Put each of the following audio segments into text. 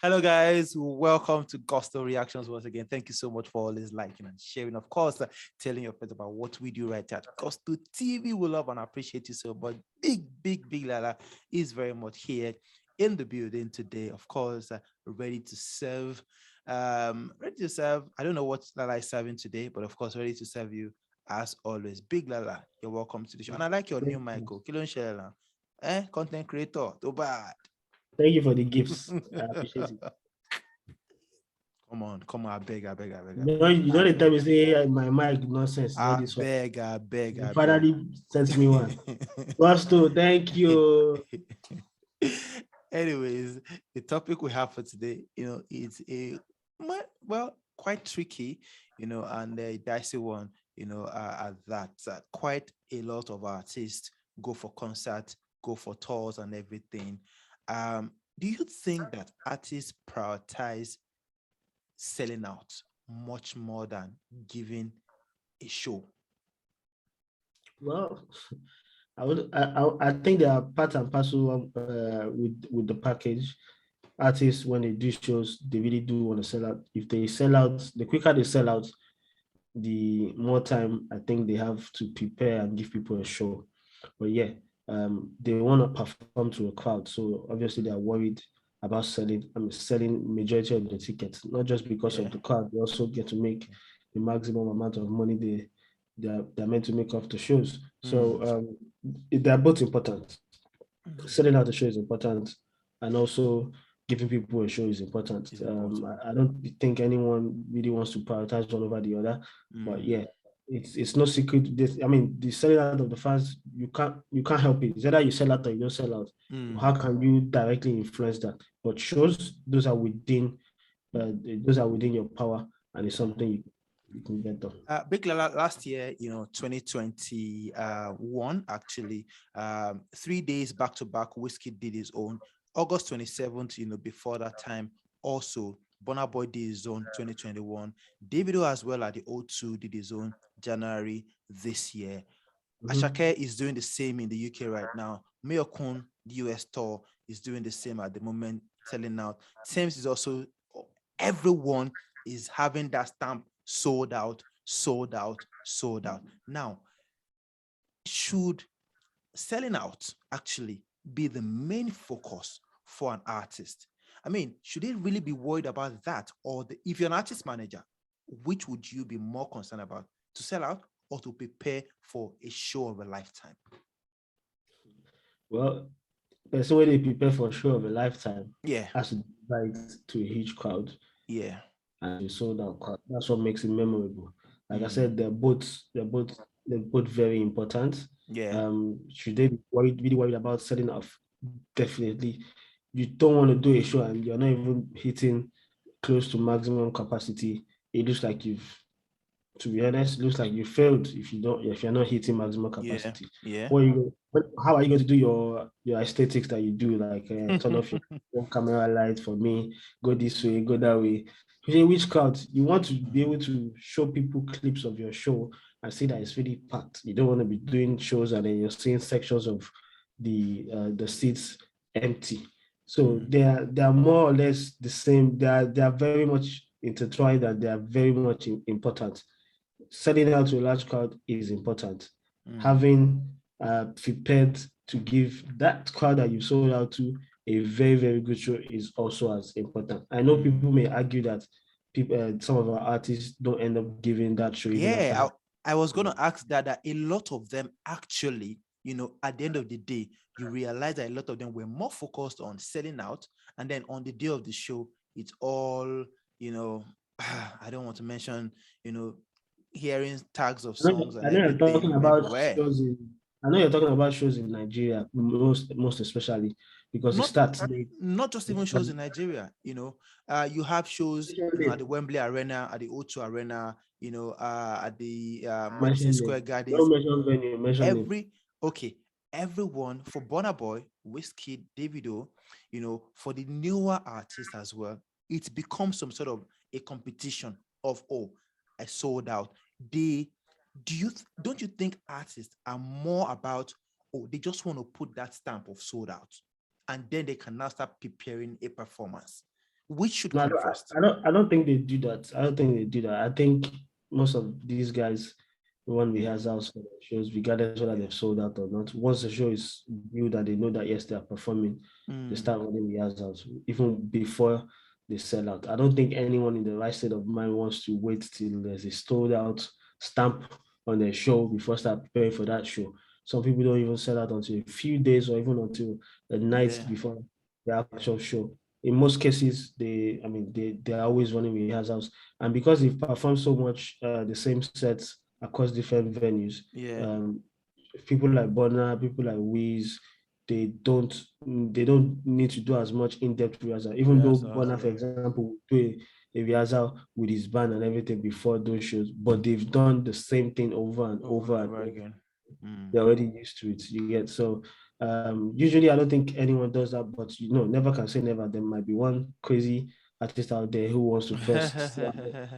Hello, guys. Welcome to Gusto Reactions once again. Thank you so much for always liking and sharing. Of course, telling your friends about what we do right at Gusto TV. We love and appreciate you so much. Big Lala is very much here in the building today. Of course, ready to serve. Ready to serve. I don't know what Lala is serving today, but of course, ready to serve you as always. Big Lala, you're welcome to the show. And I like your new Thank you. Michael. Kilon Shella. Content creator. Too bad. Thank you for the gifts. I appreciate it. Come on, I You know the time you say my mic nonsense, not this one. I You beg. finally sent me one. Gusto, thank you. Anyways, the topic we have for today, it's quite tricky, and a dicey one, at that. Quite a lot of artists go for concerts, go for tours and everything. Do you think that artists prioritize selling out much more than giving a show? Well, I think they are part and parcel with the package. Artists when they do shows, they really do want to sell out. If they sell out, the quicker they sell out, the more time I think they have to prepare and give people a show. But yeah, they want to perform to a crowd, so obviously they are worried about selling majority of the tickets, not just because of Yeah. the crowd. They also get to make the maximum amount of money they're meant to make off the shows. So Mm. they're both important. Mhm. Selling out the show is important, and also giving people a show is important. It's important. I don't think anyone really wants to prioritize one over the other, but Mm. yeah, it's no secret. I mean, the selling out of the fans, you can't help it. It's either you sell out or you don't sell out. How Mm. can you directly influence that? But shows, those are within your power, and it's Mm. something you can get done. Big Lala, last year, 2021, actually, 3 days back to back, Wizkid did his own. August 27th, before that time, also, Burna Boy did his own 2021. Davido as well at the O2 did his own January this year. Mhm. Asake is doing the same in the UK right now. Mayokun, the US tour, is doing the same at the moment, selling out. Thames is also, everyone is having that stamp sold out, sold out, sold out. Now, should selling out actually be the main focus for an artist? I mean, should they really be worried about that? Or if you're an artist manager, which would you be more concerned about? To sell out or to prepare for a show of a lifetime? Well, person when they prepare for a show of a lifetime Yeah, has to invite to a huge crowd yeah. and a sold out crowd. That's what makes it memorable. Like I Mm, said, they're both very important. yeah. Should they be really worried about selling off? Definitely. You don't want to do a show and you're not even hitting close to maximum capacity. It looks like to be honest, looks like you failed if you're not hitting maximum Yeah, capacity. yeah. How are you going to do your aesthetics that you do, like turn off your camera light for me, go this way, go that way? You say which crowd you want to be able to show people clips of your show and see that it's really packed. You don't want to be doing shows and then you're seeing sections of the seats empty. So Mm, they are more or less the same. They are very much intertwined and they are very much important. Selling out to a large crowd is important. mm, Having prepared to give that crowd that you sold out to a very, very good show is also as important. I know people mm. may argue that some of our artists don't end up giving that show even after Yeah, having. I was going to ask that a lot of them actually, at the end of the day, you realize that a lot of them were more focused on selling out. And then on the day of the show, it's all, I don't want to mention, you know, hearing tags of songs and I know you're talking everything about everywhere. shows in. I know you're talking about shows in Nigeria most especially because it Not starts not just even shows in Nigeria, you have shows, at the late. Wembley Arena, at the O2 Arena, at the Madison Mention Square name. Don't Gardens. mention venue, mention name. Every okay, everyone for Burna Boy, Wizkid, Davido, for the newer artists as well, it becomes some sort of a competition of, oh, I sold out. They don't you think artists are more about, oh, they just want to put that stamp of sold out, and then they can now start preparing a performance? Which should No, come first? I don't think they do that. I don't think they do that. I think most of these guys run rehearsals for the shows, regardless whether they've Yeah. sold out or not. Once the show is viewed that they know that yes, they are performing, they Mm, start running rehearsals even before they sell out. I don't think anyone in the right state of mind wants to wait till there's a sold out stamp on their show before start preparing for that show. Some people don't even sell out until a few days or even until the night yeah. before the actual show. In most cases, they're always running rehearsals, and because they've performed so much the same sets across different venues, Yeah. um, people like Burna, people like Wiz, they don't they don't need to do as much in-depth rehearsal. Even though Rehearsals. Burna, for Yeah. example, would do a rehearsal with his band and everything before those shows, but they've done the same thing over and Over over and and over over. again. Mm, They're already used to it. You get so usually I don't think anyone does that, but never can say never. There might be one crazy artist out there who wants to first see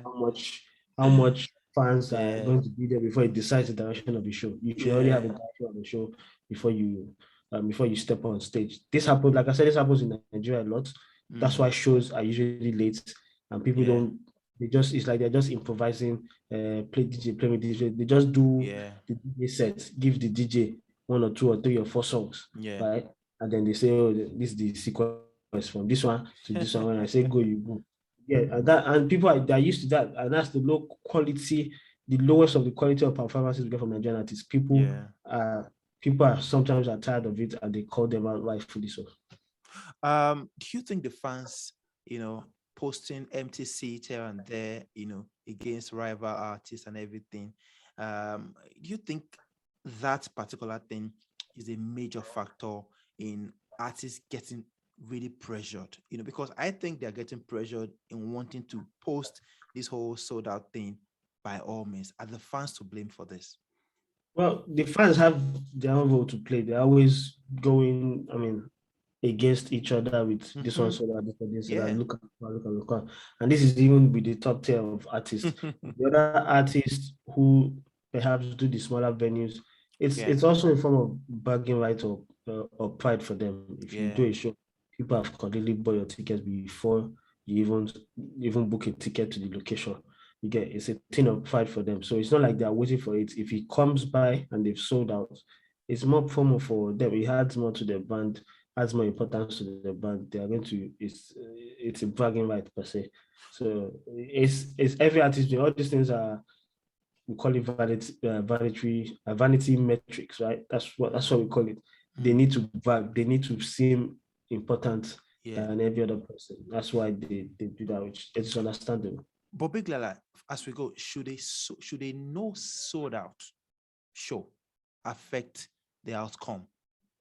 how much how much fans are yeah. going to be there before he decides the direction of the show. You should already have a Yeah. direction of the show before you step on stage. This happens, like I said, this happens in Nigeria a lot. That's Mm, why shows are usually late and people yeah. don't. They just it's like they're just improvising. Play DJ, play me DJ. They just do Yeah. the DJ set, give the DJ one or two or three or four songs, Yeah. right? And then they say, oh, this is the sequence from this one to this one. When I say go, you go. Yeah, and people are used to that, and that's the low quality, the lowest of the quality of performances we get from Nigerian artists. Yeah. People are sometimes are tired of it, and they call them out rightfully so. Do you think the fans, you know, posting empty seats here and there, against rival artists and everything, do you think that particular thing is a major factor in artists getting really pressured? Because I think they're getting pressured in wanting to post this whole sold out thing by all means. Are the fans to blame for this? Well, the fans have their own role to play. They're always going, against each other with this one Mm-hmm. so that this one, this so that Yeah. look at. And this is even with the top tier of artists. The other artists who perhaps do the smaller venues, Yeah. it's also a form of bragging right or pride for them. If you do Yeah. a show, people have completely bought your tickets before you even book a ticket to the location. You get it's a thing of pride for them. So it's not like they're waiting for it. If it comes by and they've sold out, it's more promo for them. It adds more to their band, adds more importance to the band. They are going to it's a bragging right per se. So it's every artist. All these things are we call it vanity metrics, right? That's what we call it. They Mm, need to brag. They need to seem important yeah. than every other person. That's why they do that, which is understandable. But Big Lala, as we go, should a no sold out show affect the outcome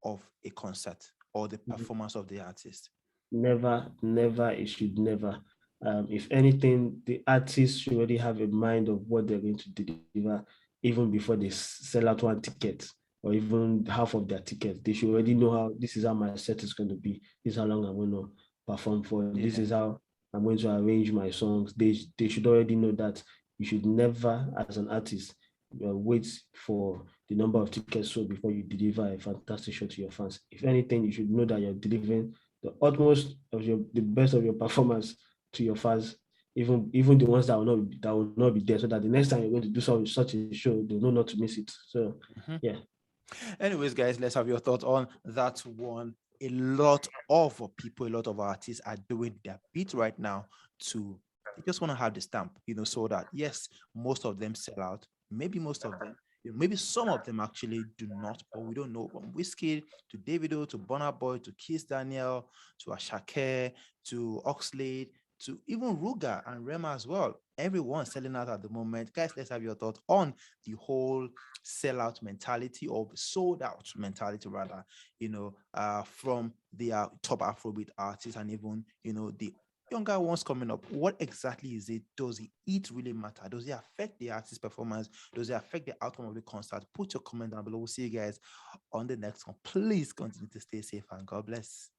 of a concert or the performance of the artist? Never, never, it should never. If anything, the artists should already have a mind of what they're going to deliver even before they sell out one ticket or even half of their tickets. They should already Mm, know how this is how my set is going to be. This is how long I'm going to perform for. This yeah, is how I'm going to arrange my songs. They should already know that you should never, as an artist, wait for the number of tickets sold before you deliver a fantastic show to your fans. If anything, you should know that you're delivering the best of your performance to your fans, even the ones that will not be there, so that the next time you're going to do such a show, they'll know not to miss it. So mhm. yeah. Anyways, guys, let's have your thoughts on that one. A lot of people, a lot of artists are doing their bit right now to they just want to have the stamp, so that yes, most of them sell out. Maybe most of them, maybe some of them actually do not, but we don't know. From Wizkid to Davido to Burna Boy to Kiss Daniel to Asake to Oxlade to even Ruga and Rema as well. Everyone's selling out at the moment. Guys, let's have your thoughts on the whole sellout mentality or sold out mentality rather, from the top Afrobeat artists and even, the younger ones coming up. What exactly is it? Does it really matter? Does it affect the artist performance? Does it affect the outcome of the concert? Put your comment down below. We'll see you guys on the next one. Please continue to stay safe and God bless.